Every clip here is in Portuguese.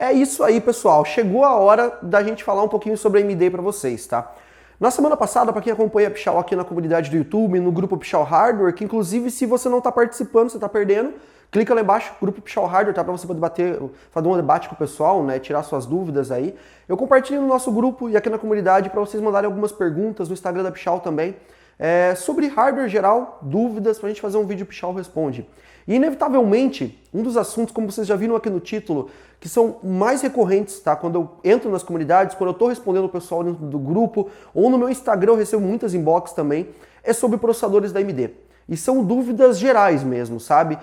É isso aí, pessoal. Chegou a hora da gente falar um pouquinho sobre a AMD para vocês, tá? Na semana passada, para quem acompanha a Pichau aqui na comunidade do YouTube, no grupo Pichau Hardware, que inclusive se você não está participando, você está perdendo, clica lá embaixo, grupo Pichau Hardware, tá? Para você poder fazer um debate com o pessoal, né? Tirar suas dúvidas aí. Eu compartilho no nosso grupo e aqui na comunidade para vocês mandarem algumas perguntas no Instagram da Pichau também. Sobre hardware geral, dúvidas, para a gente fazer um vídeo Pichau Responde. E inevitavelmente, um dos assuntos, como vocês já viram aqui no título, que são mais recorrentes, tá? Quando eu entro nas comunidades, quando eu estou respondendo o pessoal dentro do grupo, ou no meu Instagram eu recebo muitas inbox também, é sobre processadores da AMD. E são dúvidas gerais mesmo, sabe?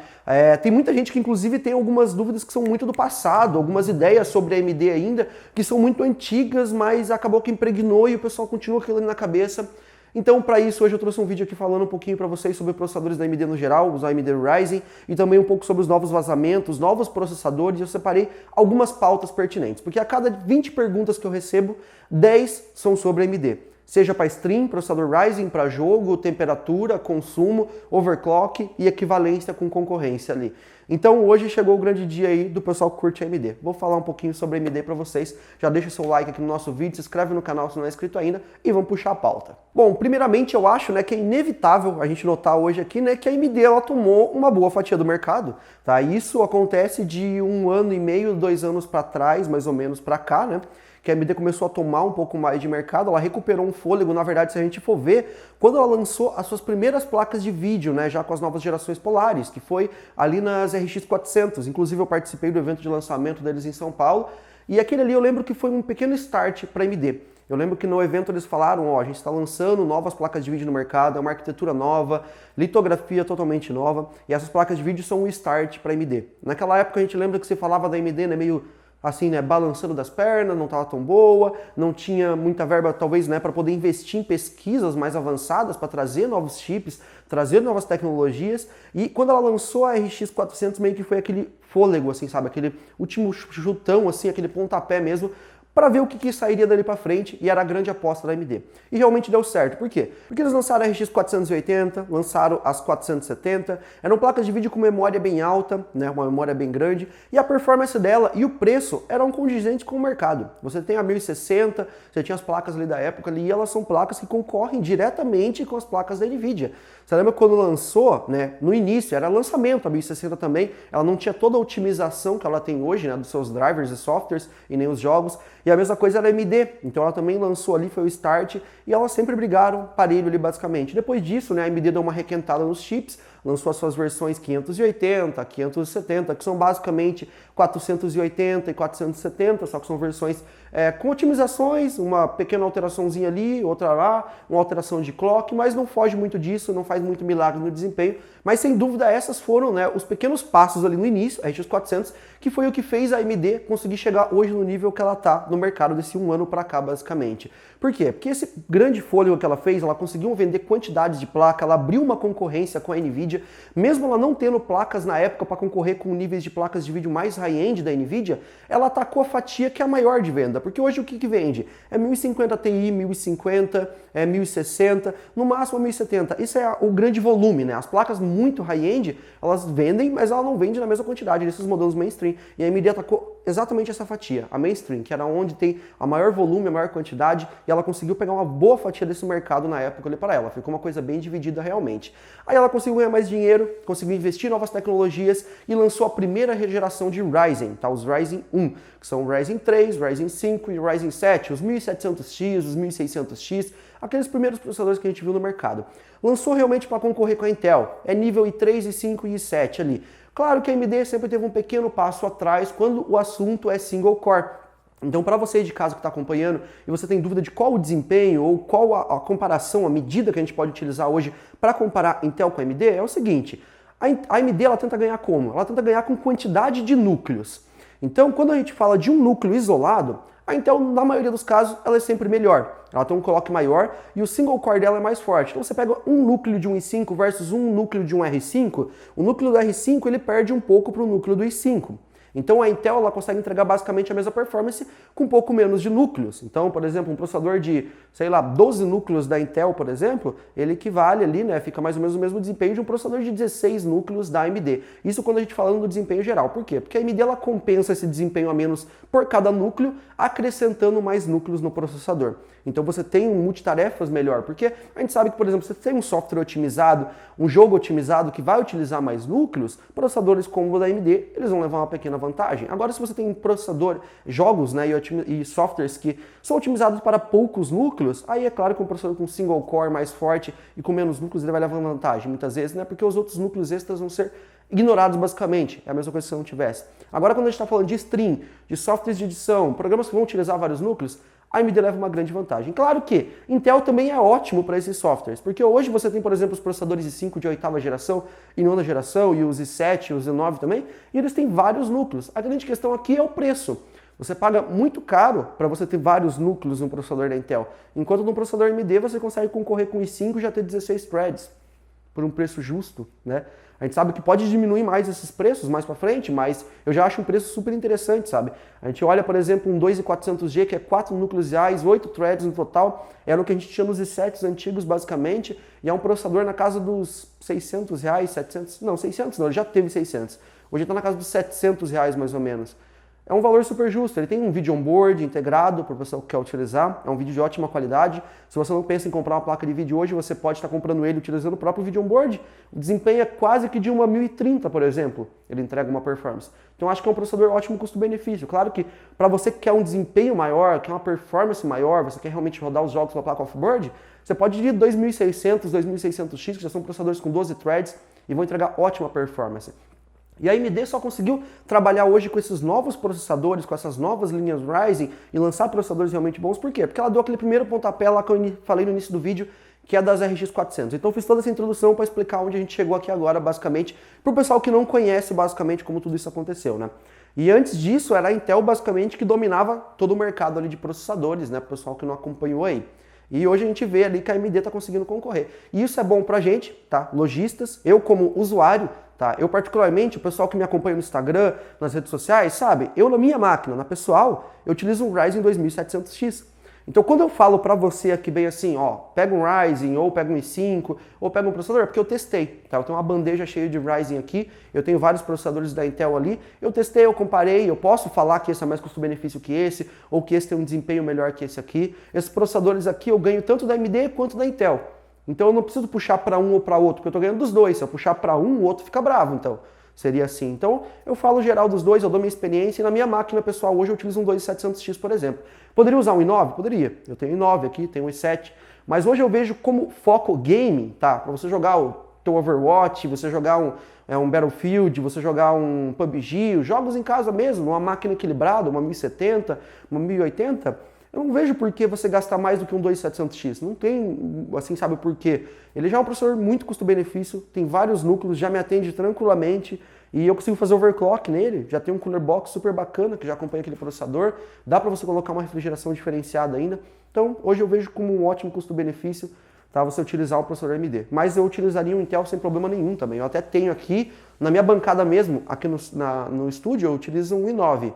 Tem muita gente que inclusive tem algumas dúvidas que são muito do passado, algumas ideias sobre a AMD ainda, que são muito antigas, mas acabou que impregnou e o pessoal continua aquilo ali na cabeça. Então, para isso, hoje eu trouxe um vídeo aqui falando um pouquinho para vocês sobre processadores da AMD no geral, os AMD Ryzen, e também um pouco sobre os novos vazamentos, novos processadores. Eu separei algumas pautas pertinentes, porque a cada 20 perguntas que eu recebo, 10 são sobre AMD. Seja para stream, processador Ryzen, para jogo, temperatura, consumo, overclock e equivalência com concorrência ali. Então hoje chegou o grande dia aí do pessoal que curte AMD. Vou falar um pouquinho sobre AMD para vocês. Já deixa seu like aqui no nosso vídeo, se inscreve no canal se não é inscrito ainda e vamos puxar a pauta. Bom, primeiramente eu acho, né, que é inevitável a gente notar hoje aqui, né, que a AMD ela tomou uma boa fatia do mercado, tá? Isso acontece de 1 ano e meio, 2 anos para trás, mais ou menos para cá, né? Que a AMD começou a tomar um pouco mais de mercado, ela recuperou um fôlego, na verdade, se a gente for ver, quando ela lançou as suas primeiras placas de vídeo, né, já com as novas gerações Polaris, que foi ali nas RX 400, inclusive eu participei do evento de lançamento deles em São Paulo, e aquele ali eu lembro que foi um pequeno start para a AMD. Eu lembro que no evento eles falaram, ó, a gente está lançando novas placas de vídeo no mercado, é uma arquitetura nova, litografia totalmente nova, e essas placas de vídeo são um start para a AMD. Naquela época a gente lembra que você falava da AMD, né, meio assim, né, balançando das pernas, não estava tão boa, não tinha muita verba, talvez, né, para poder investir em pesquisas mais avançadas, para trazer novos chips, trazer novas tecnologias, e quando ela lançou a RX 400, meio que foi aquele fôlego, assim, sabe, aquele último chutão, assim, aquele pontapé mesmo, para ver o que sairia dali para frente, e era a grande aposta da AMD. E realmente deu certo. Por quê? Porque eles lançaram a RX 480, lançaram as 470, eram placas de vídeo com memória bem alta, né, uma memória bem grande, e a performance dela e o preço eram condizentes com o mercado. Você tem a 1060, você tinha as placas ali da época ali, e elas são placas que concorrem diretamente com as placas da NVIDIA. Você lembra quando lançou, né, no início, era lançamento a 1060 também, ela não tinha toda a otimização que ela tem hoje, né, dos seus drivers e softwares e nem os jogos, e a mesma coisa era a AMD, então ela também lançou ali, foi o start, e elas sempre brigaram parelho ali basicamente. Depois disso, né, a AMD deu uma requentada nos chips, lançou as suas versões 580, 570, que são basicamente 480 e 470, só que são versões com otimizações, uma pequena alteraçãozinha ali, outra lá, uma alteração de clock, mas não foge muito disso, não faz muito milagre no desempenho, mas sem dúvida essas foram, né, os pequenos passos ali no início, a RX 400, que foi o que fez a AMD conseguir chegar hoje no nível que ela está no mercado desse 1 ano para cá, basicamente. Por quê? Porque esse grande fôlego que ela fez, ela conseguiu vender quantidades de placa, ela abriu uma concorrência com a NVIDIA, mesmo ela não tendo placas na época para concorrer com níveis de placas de vídeo mais high-end da NVIDIA, ela atacou a fatia que é a maior de venda, porque hoje o que vende? É 1050 Ti, 1050, 1060, no máximo 1070. Isso é o grande volume, né? As placas muito high-end, elas vendem, mas ela não vende na mesma quantidade desses modelos mainstream. E a AMD atacou exatamente essa fatia, a mainstream, que era onde tem a maior volume, a maior quantidade, e ela conseguiu pegar uma boa fatia desse mercado na época ali para ela. Ficou uma coisa bem dividida realmente. Aí ela conseguiu ganhar mais dinheiro, conseguiu investir em novas tecnologias e lançou a primeira geração de Ryzen, tá? Os Ryzen 1, que são o Ryzen 3, Ryzen 5 e o Ryzen 7, os 1700X, os 1600X, aqueles primeiros processadores que a gente viu no mercado. Lançou realmente para concorrer com a Intel, é nível i3, i5 e i7 ali. Claro que a AMD sempre teve um pequeno passo atrás quando o assunto é single core. Então, para você de casa que está acompanhando e você tem dúvida de qual o desempenho ou qual a comparação, a medida que a gente pode utilizar hoje para comparar Intel com a AMD, é o seguinte, a AMD ela tenta ganhar como? Ela tenta ganhar com quantidade de núcleos. Então, quando a gente fala de um núcleo isolado, a Intel, na maioria dos casos, ela é sempre melhor. Ela tem um clock maior e o single core dela é mais forte. Então você pega um núcleo de um i5 versus um núcleo de um R5, o núcleo do R5 ele perde um pouco para o núcleo do i5. Então a Intel ela consegue entregar basicamente a mesma performance com um pouco menos de núcleos. Então, por exemplo, um processador de, sei lá, 12 núcleos da Intel, por exemplo, ele equivale ali, né, fica mais ou menos o mesmo desempenho de um processador de 16 núcleos da AMD. Isso quando a gente falando do desempenho geral. Por quê? Porque a AMD ela compensa esse desempenho a menos por cada núcleo, acrescentando mais núcleos no processador. Então você tem um multitarefas melhor, porque a gente sabe que, por exemplo, você tem um software otimizado, um jogo otimizado que vai utilizar mais núcleos, processadores como o da AMD, eles vão levar uma pequena vantagem. Agora, se você tem jogos, né, e softwares que são otimizados para poucos núcleos, aí é claro que um processador com single core mais forte e com menos núcleos, ele vai levar vantagem, muitas vezes, né, porque os outros núcleos extras vão ser ignorados basicamente, é a mesma coisa se você não tivesse. Agora, quando a gente está falando de stream, de softwares de edição, programas que vão utilizar vários núcleos, a AMD leva uma grande vantagem. Claro que Intel também é ótimo para esses softwares, porque hoje você tem, por exemplo, os processadores i5 de 8ª geração e 9ª geração, e os i7 e os i9 também, e eles têm vários núcleos. A grande questão aqui é o preço. Você paga muito caro para você ter vários núcleos no processador da Intel, enquanto no processador AMD você consegue concorrer com o i5 e já ter 16 threads, por um preço justo, né? A gente sabe que pode diminuir mais esses preços mais para frente, mas eu já acho um preço super interessante, sabe? A gente olha, por exemplo, um 2400G, que é 4 núcleos reais, 8 threads no total, era o que a gente tinha nos i7s antigos, basicamente, e é um processador na casa dos 600 reais, 700, não, 600 não, ele já teve 600. Hoje está na casa dos 700 reais, mais ou menos. É um valor super justo, ele tem um vídeo on-board integrado para o pessoal que quer utilizar, é um vídeo de ótima qualidade. Se você não pensa em comprar uma placa de vídeo hoje, você pode estar comprando ele utilizando o próprio vídeo on-board. O desempenho é quase que de uma 1030, por exemplo, ele entrega uma performance. Então acho que é um processador ótimo custo-benefício. Claro que para você que quer um desempenho maior, quer uma performance maior, você quer realmente rodar os jogos com a placa off-board, você pode ir de 2600, 2600X, que já são processadores com 12 threads e vão entregar ótima performance. E a AMD só conseguiu trabalhar hoje com esses novos processadores, com essas novas linhas Ryzen e lançar processadores realmente bons. Por quê? Porque ela deu aquele primeiro pontapé lá que eu falei no início do vídeo, que é das RX 400. Então eu fiz toda essa introdução para explicar onde a gente chegou aqui agora, basicamente, para o pessoal que não conhece basicamente como tudo isso aconteceu, né? E antes disso era a Intel basicamente que dominava todo o mercado ali de processadores, né? Para o pessoal que não acompanhou aí. E hoje a gente vê ali que a AMD está conseguindo concorrer. E isso é bom pra gente, tá? Lojistas, eu como usuário, tá? Eu particularmente, o pessoal que me acompanha no Instagram, nas redes sociais, sabe? Eu na minha máquina, na pessoal, eu utilizo um Ryzen 2700X. Então quando eu falo pra você aqui bem assim, ó, pega um Ryzen, ou pega um i5, ou pega um processador, é porque eu testei, tá? Eu tenho uma bandeja cheia de Ryzen aqui, eu tenho vários processadores da Intel ali, eu testei, eu comparei, eu posso falar que esse é mais custo-benefício que esse, ou que esse tem um desempenho melhor que esse aqui. Esses processadores aqui eu ganho tanto da AMD quanto da Intel. Então eu não preciso puxar para um ou para outro, porque eu tô ganhando dos dois. Se eu puxar para um, o outro fica bravo, então. Seria assim. Então, eu falo geral dos dois, eu dou minha experiência, e na minha máquina pessoal hoje eu utilizo um 2700X, por exemplo. Poderia usar um i9? Poderia. Eu tenho i9 aqui, tenho um i7. Mas hoje eu vejo como foco game, tá? Para você jogar o teu Overwatch, você jogar um Battlefield, você jogar um PUBG, jogos em casa mesmo, uma máquina equilibrada, uma 1070, uma 1080, eu não vejo por que você gastar mais do que um 2700X. Não tem, assim, sabe por quê? Ele já é um processador muito custo-benefício, tem vários núcleos, já me atende tranquilamente e eu consigo fazer overclock nele. Já tem um cooler box super bacana que já acompanha aquele processador. Dá para você colocar uma refrigeração diferenciada ainda. Então, hoje eu vejo como um ótimo custo-benefício, tá, você utilizar o processador AMD. Mas eu utilizaria um Intel sem problema nenhum também. Eu até tenho aqui, na minha bancada mesmo, aqui no estúdio, eu utilizo um i9.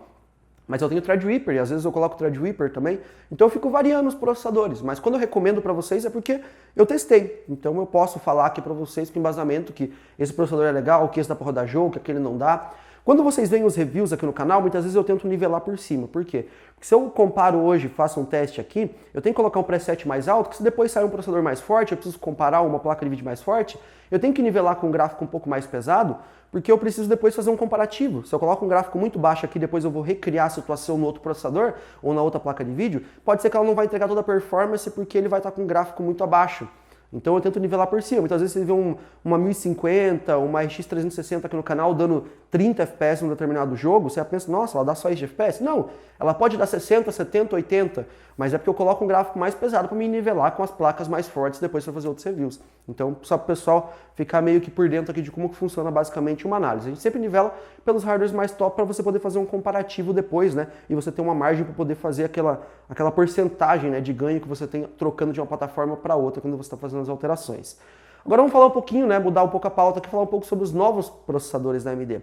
Mas eu tenho Threadripper e às vezes eu coloco Threadripper também, então eu fico variando os processadores. Mas quando eu recomendo para vocês é porque eu testei. Então eu posso falar aqui para vocês com embasamento que esse processador é legal, que esse dá para rodar jogo, que aquele não dá. Quando vocês veem os reviews aqui no canal, muitas vezes eu tento nivelar por cima. Por quê? Porque se eu comparo hoje, faço um teste aqui, eu tenho que colocar um preset mais alto, que se depois sair um processador mais forte, eu preciso comparar uma placa de vídeo mais forte, eu tenho que nivelar com um gráfico um pouco mais pesado, porque eu preciso depois fazer um comparativo. Se eu coloco um gráfico muito baixo aqui, depois eu vou recriar a situação no outro processador ou na outra placa de vídeo, pode ser que ela não vai entregar toda a performance porque ele vai estar com um gráfico muito abaixo. Então eu tento nivelar por cima. Muitas vezes você vê uma 1050, uma RX 360 aqui no canal dando 30 FPS num determinado jogo, você pensa, nossa, ela dá só isso de FPS? Não, ela pode dar 60, 70, 80, mas é porque eu coloco um gráfico mais pesado para me nivelar com as placas mais fortes depois para fazer outros reviews. Então, só para o pessoal ficar meio que por dentro aqui de como que funciona basicamente uma análise. A gente sempre nivela pelos hardwares mais top para você poder fazer um comparativo depois, né? E você ter uma margem para poder fazer aquela porcentagem, né, de ganho que você tem trocando de uma plataforma para outra quando você está fazendo as alterações. Agora vamos falar um pouquinho, né, mudar um pouco a pauta aqui, falar um pouco sobre os novos processadores da AMD.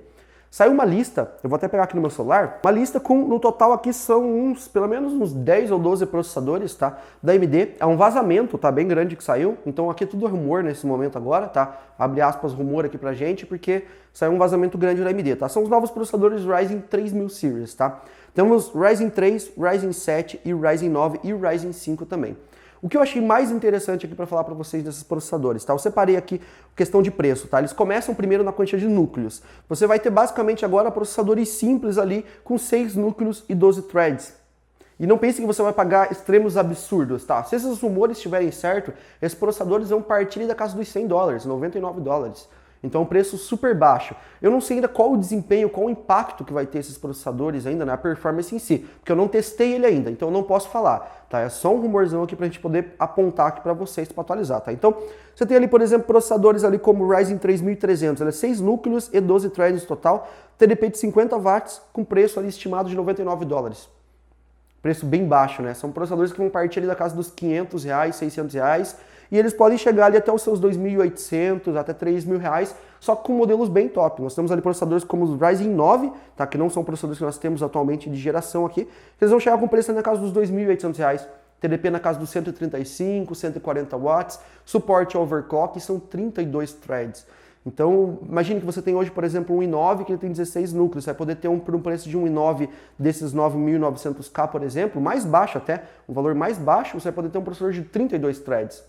Saiu uma lista, eu vou até pegar aqui no meu celular, uma lista com, no total aqui são pelo menos uns 10 ou 12 processadores, tá? Da AMD, é um vazamento, tá? Bem grande que saiu, então aqui tudo é rumor nesse momento agora, tá? Abre aspas, rumor aqui pra gente, porque saiu um vazamento grande da AMD, tá? São os novos processadores Ryzen 3000 Series, tá? Temos Ryzen 3, Ryzen 7 e Ryzen 9 e Ryzen 5 também. O que eu achei mais interessante aqui para falar para vocês desses processadores, tá? Eu separei aqui questão de preço, tá? Eles começam primeiro na quantidade de núcleos. Você vai ter basicamente agora processadores simples ali com 6 núcleos e 12 threads. E não pense que você vai pagar extremos absurdos, tá? Se esses rumores estiverem certos, esses processadores vão partir da casa dos $100, $99. Então, um preço super baixo. Eu não sei ainda qual o desempenho, qual o impacto que vai ter esses processadores ainda na performance em si, porque eu não testei ele ainda, então eu não posso falar, tá? É só um rumorzão aqui pra gente poder apontar aqui pra vocês para atualizar, tá? Então, você tem ali, por exemplo, processadores ali como o Ryzen 3300, ele é 6 núcleos e 12 threads total, TDP de 50 watts, com preço ali estimado de $99. Preço bem baixo, né? São processadores que vão partir ali da casa dos R$500, R$600, e eles podem chegar ali até os seus R$2.800, até R$3.000, só que com modelos bem top. Nós temos ali processadores como os Ryzen 9, tá? Que não são processadores que nós temos atualmente de geração aqui, que eles vão chegar com preço na casa dos R$2.800, TDP na casa dos 135, 140 watts, suporte ao overclock, e são 32 threads. Então, imagine que você tem hoje, por exemplo, um i9 que ele tem 16 núcleos, você vai poder ter por um preço de um i9 desses 9.900K, por exemplo, mais baixo até, um valor mais baixo, você vai poder ter um processador de 32 threads.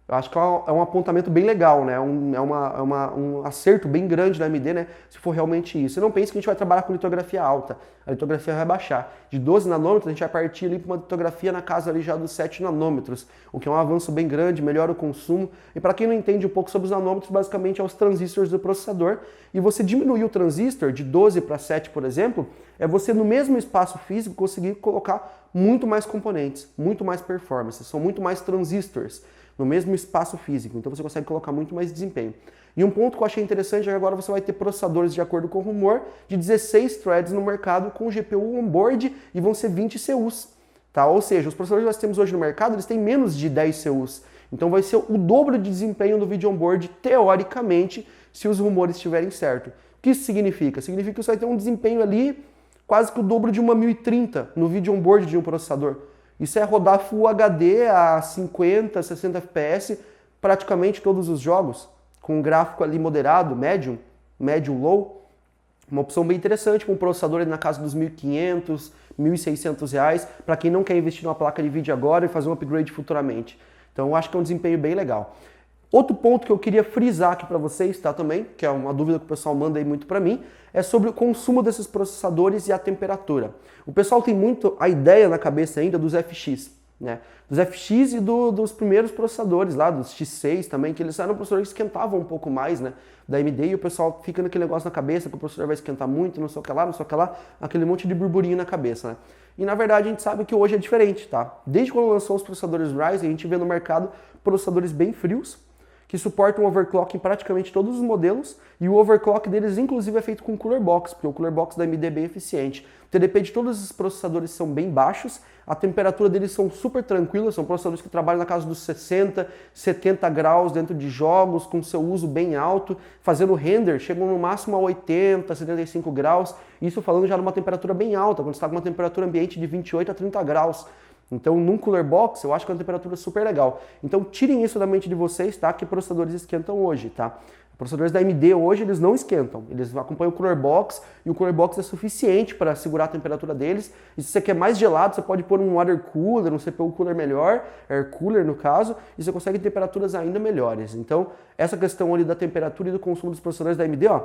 Eu acho que é um apontamento bem legal, né? Um acerto bem grande da AMD, né? Se for realmente isso. E não pense que a gente vai trabalhar com litografia alta. A litografia vai baixar. De 12 nanômetros, a gente vai partir ali para uma litografia na casa ali já dos 7 nanômetros, o que é um avanço bem grande, melhora o consumo. E para quem não entende um pouco sobre os nanômetros, basicamente é os transistores do processador. E você diminuir o transistor de 12 para 7, por exemplo, é você no mesmo espaço físico conseguir colocar muito mais componentes, muito mais performance, são muito mais transistores no mesmo espaço físico, então você consegue colocar muito mais desempenho. E um ponto que eu achei interessante é que agora você vai ter processadores, de acordo com o rumor, de 16 threads no mercado com GPU on-board e vão ser 20 CUs. Tá? Ou seja, os processadores que nós temos hoje no mercado, eles têm menos de 10 CUs. Então vai ser o dobro de desempenho do vídeo on-board, teoricamente, se os rumores estiverem certos. O que isso significa? Significa que você vai ter um desempenho ali quase que o dobro de uma 1030 no vídeo on-board de um processador. Isso é rodar Full HD a 50, 60 FPS praticamente todos os jogos, com um gráfico ali moderado, médium, low. Uma opção bem interessante, com um processador ali na casa dos R$1.500, R$1.600, para quem não quer investir numa placa de vídeo agora e fazer um upgrade futuramente. Então eu acho que é um desempenho bem legal. Outro ponto que eu queria frisar aqui para vocês, tá, também, que é uma dúvida que o pessoal manda aí muito para mim, é sobre o consumo desses processadores e a temperatura. O pessoal tem muito a ideia na cabeça ainda dos FX, né? Dos FX e dos primeiros processadores lá, dos X6 também, que eles eram processadores que esquentavam um pouco mais, né, da AMD, e o pessoal fica naquele negócio na cabeça que o processador vai esquentar muito, não sei o que lá, não sei o que lá, aquele monte de burburinho na cabeça, né? E na verdade a gente sabe que hoje é diferente, tá? Desde quando lançou os processadores Ryzen, a gente vê no mercado processadores bem frios, que suportam overclock em praticamente todos os modelos, e o overclock deles inclusive é feito com Cooler Box, porque o Cooler Box da AMD é bem eficiente. O TDP de todos esses processadores são bem baixos, a temperatura deles são super tranquilas, são processadores que trabalham na casa dos 60, 70 graus dentro de jogos, com seu uso bem alto, fazendo render, chegam no máximo a 80, 75 graus, isso falando já numa temperatura bem alta, quando está com uma temperatura ambiente de 28 a 30 graus. Então, num Cooler Box, eu acho que é uma temperatura super legal. Então, tirem isso da mente de vocês, tá? Que processadores esquentam hoje, tá? Processadores da AMD hoje, eles não esquentam. Eles acompanham o Cooler Box e o Cooler Box é suficiente para segurar a temperatura deles. E se você quer mais gelado, você pode pôr um water cooler, um CPU cooler melhor, air cooler no caso, e você consegue temperaturas ainda melhores. Então, essa questão ali da temperatura e do consumo dos processadores da AMD, ó,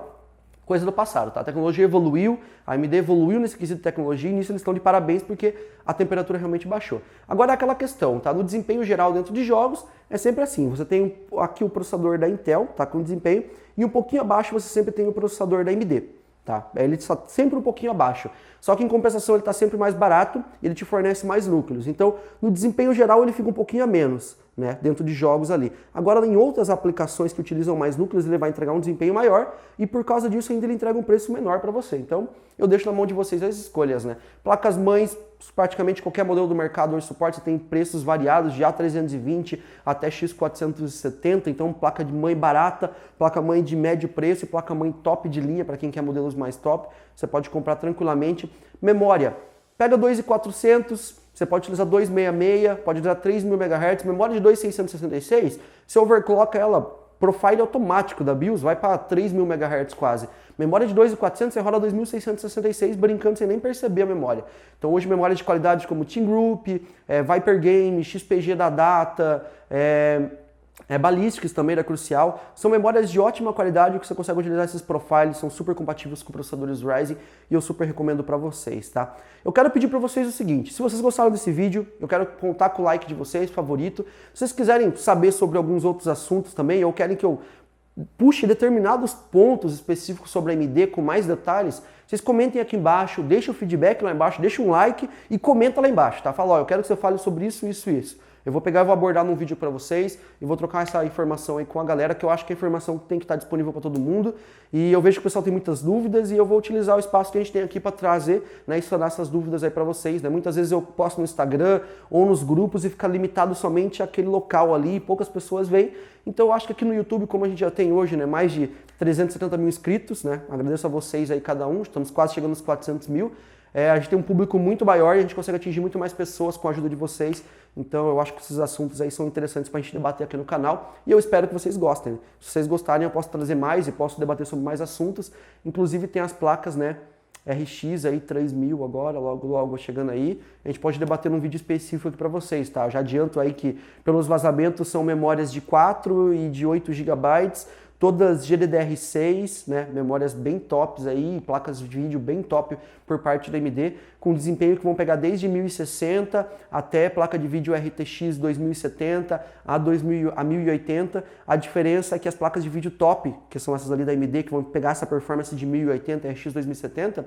coisa do passado, tá? A tecnologia evoluiu, a AMD evoluiu nesse quesito de tecnologia e nisso eles estão de parabéns porque a temperatura realmente baixou. Agora é aquela questão, tá? No desempenho geral dentro de jogos é sempre assim, você tem aqui o processador da Intel, tá? Com desempenho, e um pouquinho abaixo você sempre tem o processador da AMD, tá? Ele está sempre um pouquinho abaixo, só que em compensação ele está sempre mais barato e ele te fornece mais núcleos. Então, no desempenho geral ele fica um pouquinho a menos, né, dentro de jogos ali. Agora, em outras aplicações que utilizam mais núcleos, ele vai entregar um desempenho maior e por causa disso ainda ele entrega um preço menor para você. Então, eu deixo na mão de vocês as escolhas, né? Placas mães, praticamente qualquer modelo do mercado hoje suporte, tem preços variados de A320 até X470, então placa de mãe barata, placa mãe de médio preço e placa mãe top de linha para quem quer modelos mais top, você pode comprar tranquilamente. Memória, pega 2.400, você pode utilizar 266, pode utilizar 3.000 MHz, memória de 2.666, você overclocka ela, profile automático da BIOS, vai para 3.000 MHz quase. Memória de 2.400, você roda 2.666 brincando sem nem perceber a memória. Então hoje memória de qualidade como Team Group, Viper Game, XPG da Data, Ballistics também da Crucial, são memórias de ótima qualidade que você consegue utilizar esses profiles, são super compatíveis com processadores Ryzen e eu super recomendo para vocês, tá? Eu quero pedir para vocês o seguinte, se vocês gostaram desse vídeo, eu quero contar com o like de vocês, favorito. Se vocês quiserem saber sobre alguns outros assuntos também, ou querem que eu puxe determinados pontos específicos sobre a AMD com mais detalhes, vocês comentem aqui embaixo, deixem o feedback lá embaixo, deixem um like e comenta lá embaixo, tá? Fala, ó, eu quero que você fale sobre isso, isso e isso. Eu vou pegar e vou abordar num vídeo para vocês e vou trocar essa informação aí com a galera, que eu acho que a informação tem que estar disponível para todo mundo. E eu vejo que o pessoal tem muitas dúvidas e eu vou utilizar o espaço que a gente tem aqui para trazer, né, e sanar essas dúvidas aí para vocês, né? Muitas vezes eu posto no Instagram ou nos grupos e fica limitado somente àquele local ali, poucas pessoas veem. Então eu acho que aqui no YouTube, como a gente já tem hoje, né, mais de 370 mil inscritos, né? Agradeço a vocês aí cada um, estamos quase chegando nos 400 mil. A gente tem um público muito maior e a gente consegue atingir muito mais pessoas com a ajuda de vocês. Então eu acho que esses assuntos aí são interessantes para a gente debater aqui no canal e eu espero que vocês gostem. Se vocês gostarem, eu posso trazer mais e posso debater sobre mais assuntos. Inclusive tem as placas, né, RX aí 3000 agora, logo chegando aí. A gente pode debater num vídeo específico aqui para vocês, tá? Eu já adianto aí que pelos vazamentos são memórias de 4 e de 8 GB, todas GDDR6, né, memórias bem tops aí, placas de vídeo bem top por parte da AMD, com desempenho que vão pegar desde 1060 até placa de vídeo RTX 2070 a 1080. A diferença é que as placas de vídeo top, que são essas ali da AMD, que vão pegar essa performance de 1080 RX 2070,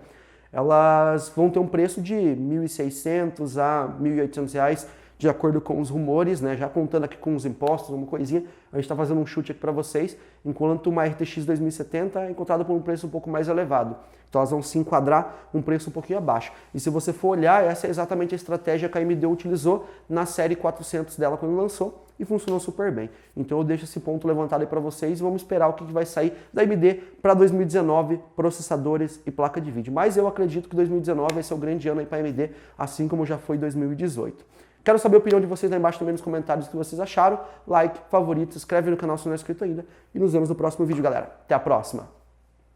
elas vão ter um preço de 1.600 a 1.800 reais, de acordo com os rumores, né? Já contando aqui com os impostos, uma coisinha, a gente está fazendo um chute aqui para vocês, enquanto uma RTX 2070 é encontrada por um preço um pouco mais elevado. Então elas vão se enquadrar um preço um pouquinho abaixo. E se você for olhar, essa é exatamente a estratégia que a AMD utilizou na série 400 dela quando lançou e funcionou super bem. Então eu deixo esse ponto levantado aí para vocês e vamos esperar o que vai sair da AMD para 2019, processadores e placa de vídeo. Mas eu acredito que 2019 vai ser o grande ano aí para a AMD, assim como já foi 2018. Quero saber a opinião de vocês lá embaixo também nos comentários o que vocês acharam. Like, favorito, se inscreve no canal se não é inscrito ainda. E nos vemos no próximo vídeo, galera. Até a próxima!